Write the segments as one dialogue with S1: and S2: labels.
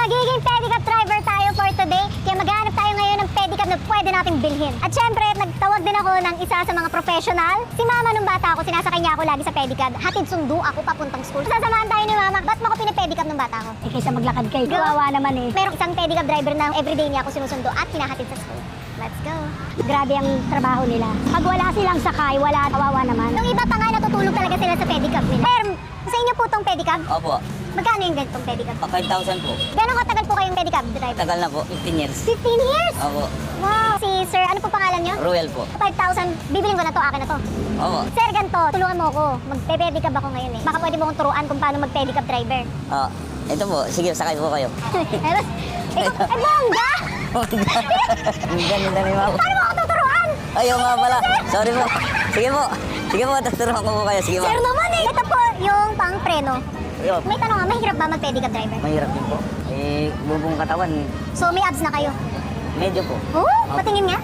S1: magiging pedicab driver tayo for today. Kaya maghanap tayo ngayon ng pedicab na pwede nating bilhin. At syempre, nagtawag din ako ng isa sa mga professional. Si mama nung bata ako, sinasakay niya ako lagi sa pedicab. Hatid sundo ako papuntang school. Sasamahan tayo ni mama. Ba't mo ako pinipedicab nung bata ako?
S2: Eh, kaysa maglakad kayo. Kawawa naman eh.
S1: Merong isang pedicab driver na everyday niya ako sinusundo at hinahatid sa school. Let's go.
S2: Grabe ang trabaho nila. Pag wala silang sakay, wala, kawawa naman.
S1: Yung iba pa nga natutulog talaga sila sa pedicab nila. Sir, sa inyo po tong pedicab?
S3: Opo,
S1: Magkano yung ganitong pedicab?
S3: 5,000 po.
S1: Gano'ng katagal po kayong pedicab driver?
S3: Tagal na po, 15 years.
S1: 15 years?
S3: Opo,
S1: Wow! Si sir, ano po pangalan niyo?
S3: Ruel po.
S1: 5,000, bibiling ko na to, akin na to.
S3: Opo.
S1: Sir, ganito, tulungan mo ako. Magpe-pedicab ako ngayon eh. Baka pwede mo akong turuan kung paano mag-pedicab driver.
S3: Ito po, sige, sakay po kayo.
S1: Ay, bongga!
S3: Ang ganda ni Mama.
S1: Paano mo ako tuturuan?
S3: Ayaw nga pala. Sorry po. Sige po. Sige po, tuturuan ko po kayo. Sige po.
S1: Sir naman eh. Ito po yung pang-preno.
S3: Ayun.
S1: May tanong nga, mahirap ba mag-pedicab driver?
S3: Mahirap din po. Eh, bubong katawan.
S1: So, may abs na kayo?
S3: Medyo po.
S1: Oh, patingin nga.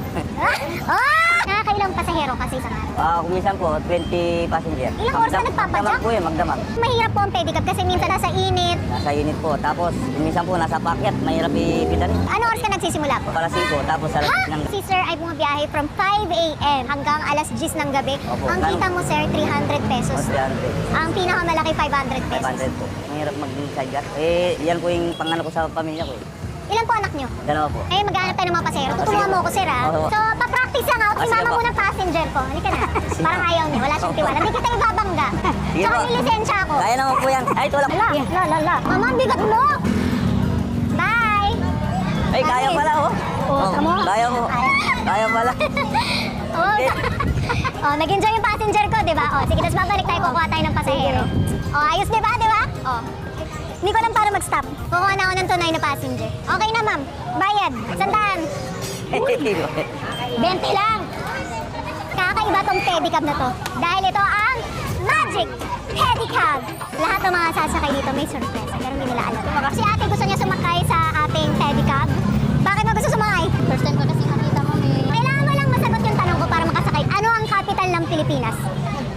S1: Nakakailang pasahero kasi isang araw.
S3: Kumisan po, 20 passenger.
S1: Ilang oras ka nagpapadyak?
S3: Magdamag po yun, magdamag.
S1: Mahirap po ang pedicab kasi minsan nasa init.
S3: Nasa unit po. Tapos, minsan po, nasa pakyat. Mahirap ipitarin.
S1: Ano oras ka nagsisimula po?
S3: Para 5, tapos alas
S1: Ha?
S3: 10 ng...
S1: Si sir ay bumabiyahe from 5 a.m. hanggang alas 10 ng gabi.
S3: Opo,
S1: Ang kita mo sir, 300 pesos.
S3: 300.
S1: Ang pinakamalaki, 500 pesos.
S3: 500 po. Mahirap mag-sidecar. Eh, yan po yung pangano ko sa pamilya ko.
S1: Ilan po anak nyo?
S3: Dalawa po.
S1: Eh, maghanap tayo ng mga pasero. Tutulungan mo ako, sir, ha?
S3: Oo.
S1: So, papractice lang ako.
S3: Sige
S1: Sumama
S3: po.
S1: mo ng passenger ko. Halika na.
S3: Sige
S1: Parang
S3: po.
S1: ayaw niya. Wala siyang tiwala. Hindi kita ibabangga.
S3: Sige
S1: Tsaka
S3: po.
S1: may lisensya ako.
S3: Kaya naman po yan. Ay, ito lang.
S1: La. Mama, ang bigat mo. Bye.
S3: Ay, kaya pala, oh.
S2: Oh, tama.
S3: Kaya mo. Kaya pala.
S1: Oh, oh, nag-enjoy yung passenger ko, di ba? Oh, sige, tapos babalik tayo, kukuha tayo ng pasahero. Oh, ayos, di ba? Di ba? Oh. Hindi ko alam para mag-stop. Kukuha na ako ng tunay na passenger. Okay na, ma'am. Bayad. Sandaan. 20 lang. Kakaiba tong pedicab na to. Dahil ito ang Magic Pedicab. Lahat ng mga sasakay dito may surprise. Pero hindi nila alam. Si ate gusto niya sumakay sa ating pedicab. Bakit mo gusto sumakay?
S2: First time ko kasi nakita mo eh.
S1: Kailangan mo lang masagot yung tanong ko para makasakay. Ano ang capital ng Pilipinas?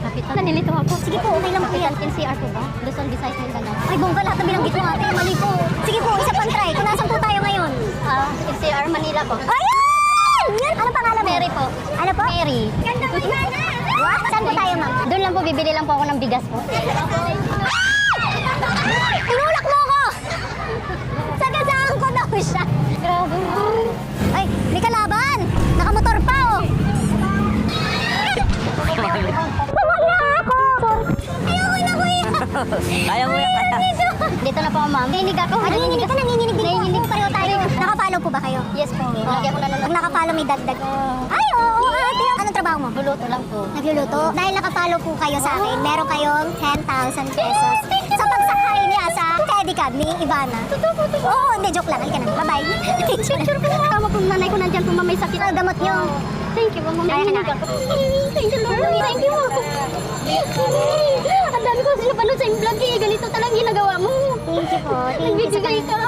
S2: Kapitan. Nanilito ako.
S1: Sige po, okay lang po yan.
S2: NCR po ba? Luzon, Visayas, Mindanao.
S1: Ay, bongga, lahat ng binanggit mo ate. Mali po. Sige po, isa pang try. Kung nasan po tayo ngayon?
S2: NCR Manila po.
S1: Ayan! Yan! Ano pangalan mo?
S2: Mary po.
S1: Ano po?
S2: Mary.
S1: Ganda mo yan! What? Saan po tayo, ma'am?
S2: Doon lang po, bibili lang po ako ng bigas po.
S1: Tinulak mo ako! Sagasaan ko daw siya.
S2: Grabe mo.
S1: Ay, may kalaban! Nakamotor pa, oh! Bumag na ako! Ayoko na, kuya!
S3: Kaya mo yan.
S2: Dito na po ako, ma'am. Nanginig ako.
S1: Ay, nanginginig ka, nanginginig din
S2: Nanginginig.
S1: po. Pareho tayo. Nakapalo po ba kayo?
S2: Yes po. Lagi ako nanonood.
S1: Pag nakapalo, may dagdag. Ay, oo, ate. Anong trabaho mo?
S2: Luluto lang po.
S1: Nagluluto. Dahil nakapalo po kayo sa akin, meron kayong 10,000 pesos sa pagsakay niya sa pedicab ni Ivana. Oo, hindi, joke lang. Halika na. Bye-bye.
S2: Picture ko na. Tama po, nanay ko nandyan po, ma'am, may sakit.
S1: Gamot niyo.
S2: Thank you, ma'am.
S1: Kaya ka na.
S2: Nanginig ako. Thank you, Lord. Thank you. Ang dami ko sila panood sa yung vlog eh. Ganito talagang ginagawa mo.
S1: Thank you po. Thank you.
S2: Nagbibigay ka.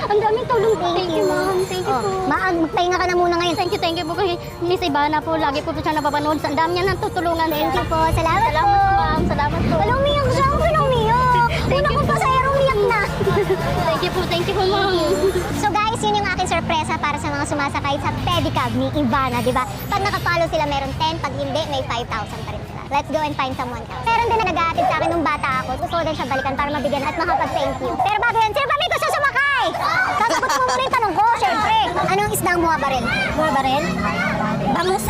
S2: Ang daming tulong. Thank you, ma'am. Thank you po.
S1: Magpahinga ka na muna ngayon.
S2: Thank you po kay Miss Ivana po. Lagi po siya napapanood. Ang dami niya nang tutulungan.
S1: Thank you po. Salamat po.
S2: Ma'am. Salamat po.
S1: Wala, umiyak siya. Ako pinumiyak. Una ko pa sa umiyak na.
S2: Thank you po, ma'am.
S1: So guys, yun yung aking sorpresa para sa mga sumasakay sa pedicab ni Ivana, di ba? Pag nakapalo sila, meron 10. Pag hindi, may 5,000 pa rin sila. Let's go and find someone else. Meron din na nag-aatid sa akin nung bata ako. Gusto ko din siya balikan para mabigyan at makapag-thank you. Pero bago yan, sino ba may gusto sumakay? Sasagot mo muna yung tanong ko, syempre. Anong isdang muha baril? Muha baril? Bangus.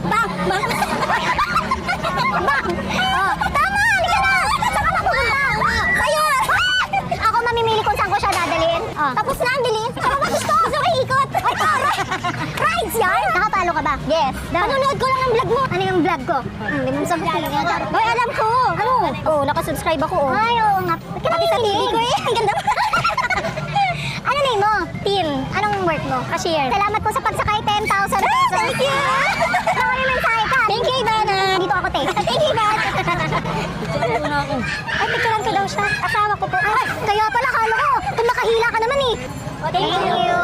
S1: Bang! Bang! Bang! Oh, tama! Halika na! Saan ka mapupunta? Sa'yo! Ako mamimili kung saan ko siya dadalhin. Tapos na ang bilis. Saan ba gusto? Gusto ko ikot. Ay, para! Rides yan! Nakapalo ka ba? Yes. Panunood ko lang ang vlog mo. Ano yung vlog ko? Hindi mo sabihin. Hoy, alam ko. Ano? Oo, nakasubscribe ako. Ay, oo nga. Pati sa TV ko eh. Ang ganda mo. Ano name mo? Tin. Anong work mo? Cashier. Salamat po sa pagsakay. 10,000 pesos. Thank you! Baka may mensahe ka. Thank you, Ivana. Dito ako, te. Thank you, Ivana. Ay, picturean ko daw siya. Asawa ko po. Ay, kaya pala, kala ko. Kung nakahila ka naman eh. Thank you.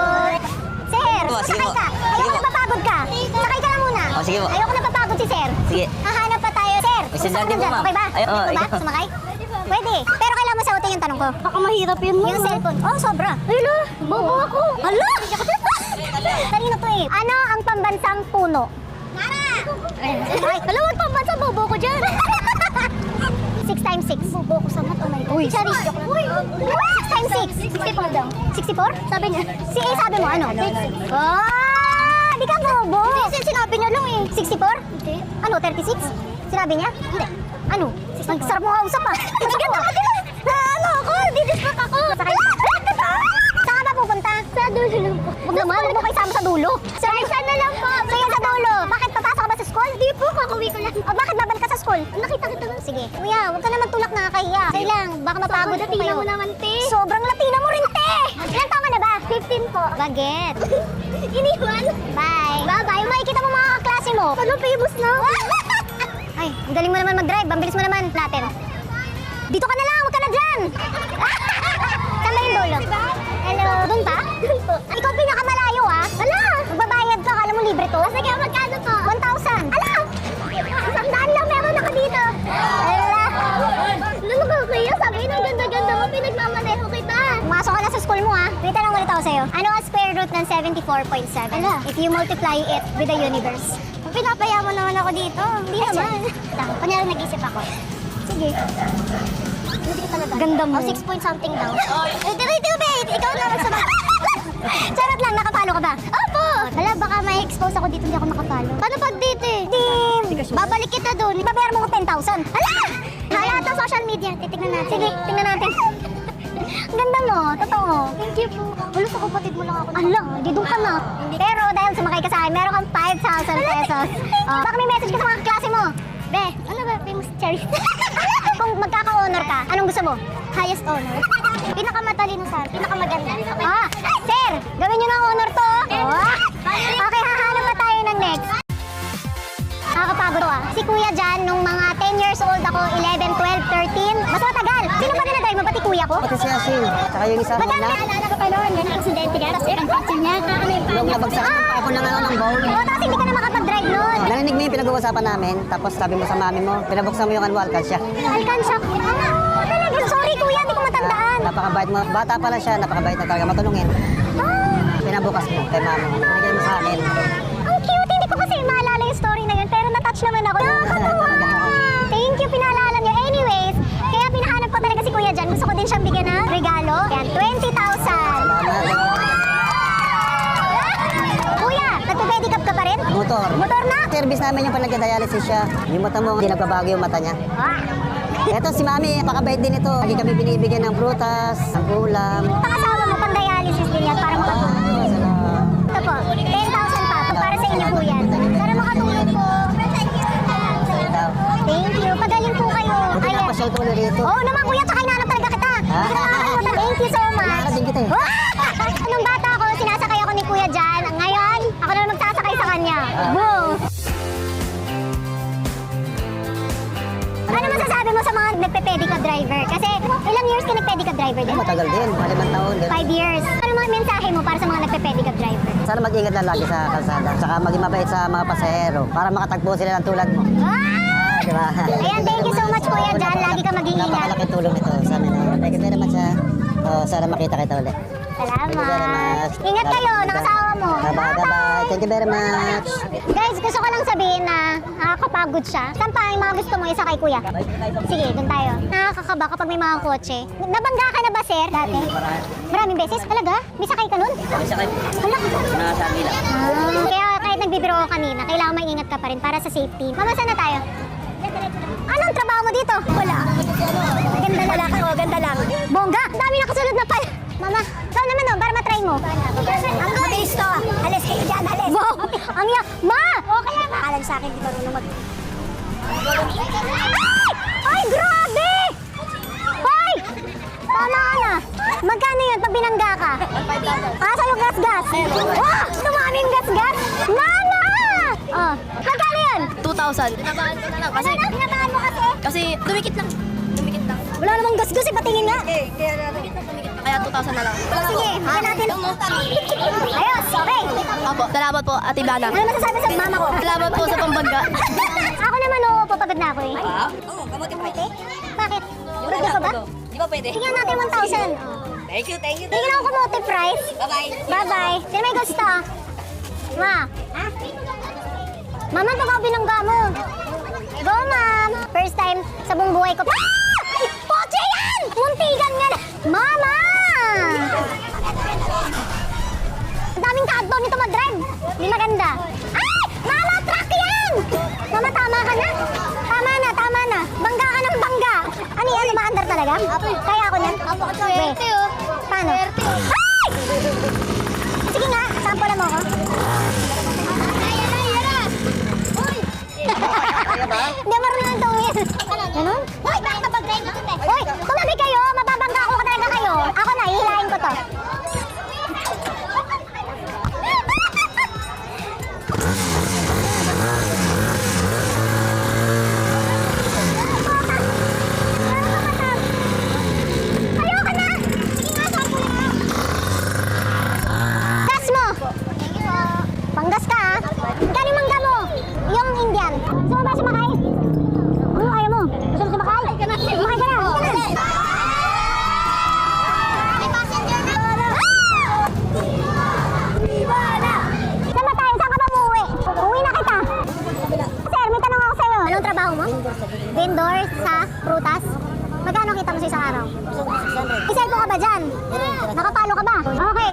S1: Sir,
S3: Po, sige
S1: sakay
S3: po.
S1: ka.
S3: Sige
S1: Ayoko
S3: po.
S1: napapagod ka. Sakay ka na muna.
S3: Oh, sige po.
S1: Ayoko napapagod si Sir.
S3: Sige.
S1: Hahanap pa tayo, Sir.
S3: May sandal din po, ma'am.
S1: Okay ba?
S3: Ay, oo,
S1: Gusto mo ba?
S3: ikaw.
S1: Sumakay? Pwede. Pero kailangan mo mo sagutin yung tanong ko?
S2: Baka mahirap yun, ma'am.
S1: Yung cellphone. Oh, sobra.
S2: Hala, bobo ako.
S1: Hala! Kanino to eh? Ano ang pambansang puno?
S2: Ay, hala, wag pambansa, bobo ko dyan.
S1: 6 times 6.
S2: Bobo ko sa mata, may.
S1: Uy, sorry. 6 times 6.
S2: 64 daw.
S1: 64? Sabi niya. Si A sabi mo ano? 36. Ah! Di ka bobo.
S2: Kasi sinabi niya lang eh.
S1: 64?
S2: Hindi.
S1: Ano, 36? Sinabi niya?
S2: Hindi.
S1: Ano? Ang sarap mo kausap ah.
S2: Sige, ano ako? Didispak ako.
S1: Sakay ka. Saan ka ba pupunta?
S2: Sa dulo lang po.
S1: Huwag naman, huwag mo kayo sama sa dulo.
S2: Sorry, sana lang po.
S1: Sige, sa dulo. Bakit papasok ka ba sa school?
S2: Hindi po, kakuwi ko lang.
S1: O bakit babalik ka sa school?
S2: Nakita kita lang.
S1: Sige. Kuya, huwag ka naman tulak nakakahiya. Sige lang, baka mapagod po
S2: Latina
S1: kayo.
S2: mo naman, te.
S1: Sobrang Latina mo rin, te! Ilan taon ka na ba?
S2: 15 po.
S1: Baget.
S2: Iniwan?
S1: Bye. Bye-bye. Makikita mo mga kaklase mo.
S2: Ano, famous na?
S1: Ay, ang galing mo naman mag-drive. Ang bilis mo naman natin. Dito ka na lang, huwag ka na dyan. Saan ba yung dulo? Hello. Doon pa?
S2: Doon po.
S1: Ikaw pinakamalayo ah. Ala, magbabayad ka. Alam mo libre to?
S2: Sige, magkano po?
S1: 1,000. Ala!
S2: 100 lang meron ako dito.
S1: Ala!
S2: Ano ba kuya? Sabi na ganda-ganda mo, pinagmamaneho kita.
S1: Pumasok ka na sa school mo ah. May tanong ulit ako sa'yo. Ano ang square root ng 74.7?
S2: Ala.
S1: If you multiply it with the universe.
S2: Pinapaya mo naman ako dito.
S1: Hindi naman. Tama. Kunyari nag-isip ako. Sige. Hindi talaga. Ganda mo. 6 point something daw.
S2: Dito, be. Ikaw naman sa mga...
S1: Charot lang, nakapalo ka ba?
S2: Opo!
S1: Hala, baka may expose ako dito, hindi ako nakapalo.
S2: Paano pag dito eh?
S1: Di,
S2: Babalik kita doon.
S1: babayaran mo ko 10,000. Hala!
S2: Hala, ito social media. Titignan natin.
S1: Sige, tingnan natin. Ang ganda mo, totoo.
S2: Thank you po. Wala sa kapatid mo lang ako.
S1: Ala, di doon ka na. Pero dahil sumakay ka sa akin, meron kang 5,000 pesos. Baka may message ka sa mga klase mo.
S2: Be, ano ba? Famous cherry.
S1: Kung magkaka-honor ka, anong gusto mo?
S2: Highest honor. Pinakamatalino sa akin. Pinakamaganda.
S1: Ah, sir, gawin nyo ng honor to. Oh. Okay, hahanap pa tayo ng next. Nakakapagod to ah. Si Kuya Jan, nung mga 10 years old ako, 11, 12, 13. Mas matagal. Sino ba dinadrive mo? Pati kuya ko?
S3: Pati siya si, saka yung isa
S1: Madami
S3: na,
S1: naalala ko pa noon. Yan ang aksidente ka. Tapos ang fracture niya.
S3: yung nabagsakan pa ako ng ng bowl.
S1: Oo, tapos hindi ka na makapag-drive noon.
S3: Narinig mo yung pinag-uusapan namin, tapos sabi mo sa mami mo, pinabuksan mo yung alkansya.
S1: Alkansya. Oo, talaga. Sorry kuya, hindi ko matandaan.
S3: Napakabait mo. Bata pala siya, napakabait na talaga. Matulungin.
S1: Ah,
S3: Pinabukas mo kay mama. Binigay mo sa akin.
S1: ang cute. Hindi ko kasi maalala yung story na yun. Pero na-touch naman ako. Nakakatawa. Thank you, pinaalala niyo. Anyways, kaya pinahanap ko talaga si Kuya Jan. Gusto ko din siyang bigyan ng regalo. Yan, 20,000. Kuya, nagpe-pedicab ka pa rin?
S3: Motor.
S1: Motor na?
S3: Service namin yung panagka-dialysis siya. Yung mata mo, hindi nagbabago yung mata niya.
S1: Ah,
S3: Eto si mami, napakabait din ito. Lagi kami binibigyan ng prutas, ng ulam.
S1: ang asawa mo pang dialysis din yan para makatulong. Ito po, 10,000 pa. Para sa inyo po yan. Para makatulong po. Thank you. Pagaling po kayo.
S3: Buti
S1: Ayan.
S3: na pa siya tuloy rito.
S1: Oo naman kuya, tsaka hinahanap talaga kita. Thank you so much.
S3: Hinahanap din kita eh.
S1: Nung bata ako, sinasakay ako ni Kuya Jan. Ngayon, ako na magsasakay sa kanya. Boom! Ano masasabi mo sa mga nagpe-pedicab driver? Kasi ilang years ka nagpe-pedicab driver din?
S3: Matagal din, 5 taon.
S1: 5 years. Ano mga mensahe mo para sa mga nagpe-pedicab driver?
S3: Sana mag-ingat lang lagi sa kalsada. Saka maging mabait sa mga pasahero para makatagpo sila ng tulad mo.
S1: Ah!
S3: Diba?
S1: Ayan, thank you so much Kuya Jan. Lagi ka mag-iingat.
S3: Napakalaking tulong nito sa amin. Thank you very much ha. Sana makita kita ulit. Thank you very
S1: Salamat.
S3: much.
S1: Ingat kayo, ng asawa mo.
S3: Bye-bye. Thank you very much.
S1: Guys, gusto ko lang sabihin na nakakapagod siya. Saan pa yung mga gusto mo isa kay kuya? Sige, dun tayo. Nakakakaba kapag may mga kotse. Nabangga ka na ba, sir, dati? Maraming beses? Talaga? May sakay ka nun? Hala.
S3: Nasabi lang.
S1: Kaya kahit nagbibiro ko kanina, kailangan maingat ka pa rin para sa safety. Mama, saan na tayo? Anong trabaho mo dito? Wala. Ganda lang. Ganda lang. Bongga! Dami nakasunod na pala. Mama, ikaw naman no, para matry mo. Ang mabilis to. Alis kayo dyan, alis. Wow! Ang ya... Ma! Okay lang. Alam sa akin, di marunong mag... Ay! Ay, grabe! Hoy! Tama ka na. Magkano yun pag binangga ka? Sa yung gas-gas? Wow! Tumami yung gas-gas? Mama! Oh, magkano yun?
S2: 2,000. Tinabahan ko na lang. Kasi,
S1: Ano? Pinabahan mo kasi?
S2: dumikit lang. Dumikit lang.
S1: Wala namang gas-gas eh, patingin nga.
S2: Kaya 2,000 na lang.
S1: Sige, bigyan natin. Ayos, okay.
S2: Opo, salamat po, Ate Blana.
S1: Ano masasabi sa mama ko?
S2: Salamat po sa pambangga.
S1: Ako naman oo, papagod na ako eh.
S3: Oo, kamuti pa.
S1: Bakit? Birthday ko ba?
S3: Di
S4: ba pwede?
S1: Tingnan natin 1,000.
S4: Thank you, thank you.
S1: Tingnan ako kamote price.
S4: Bye-bye.
S1: Bye-bye. Sino may gusto? Ma. Mama, baka binangga mo. Go, ma'am. First time sa buong buhay ko. Ah! Poche yan! Muntikan nga na. Mama! Ang daming takbo nito mag-drive. Hindi maganda. Ay! Mama, truck yan! Mama, tama ka na. Tama na, tama na. Bangga ka ng bangga. Ano yan? Umaandar talaga? Kaya ako yan? Swerte, oh. Paano? Ay! Sige nga, sample mo ako. Hindi marunong ng tungin. Ganun? Hoy, bakit mapag-drive na ito? Hoy, tumabi kayo. Mababangga ako talaga kayo. Ako na, hihilahin ko to. Ayoko na! Sige nga, sample mo. Gas mo! Panggas ka, ha? Kano yung mangga mo? Yung Indian. Gusto mo ba sumakay? Ano ayaw mo? Gusto mo sumakay? Sumakay ka na! Sumakay ka na! May passenger na! Saan ba tayo? Saan ka ba umuwi? Uwi na kita! Sir, may tanong ako sa'yo. Anong trabaho mo? Vendor sa prutas? Magkano kita mo sa isang araw? May cellphone ka ba dyan? Nakapalo ka ba? Okay.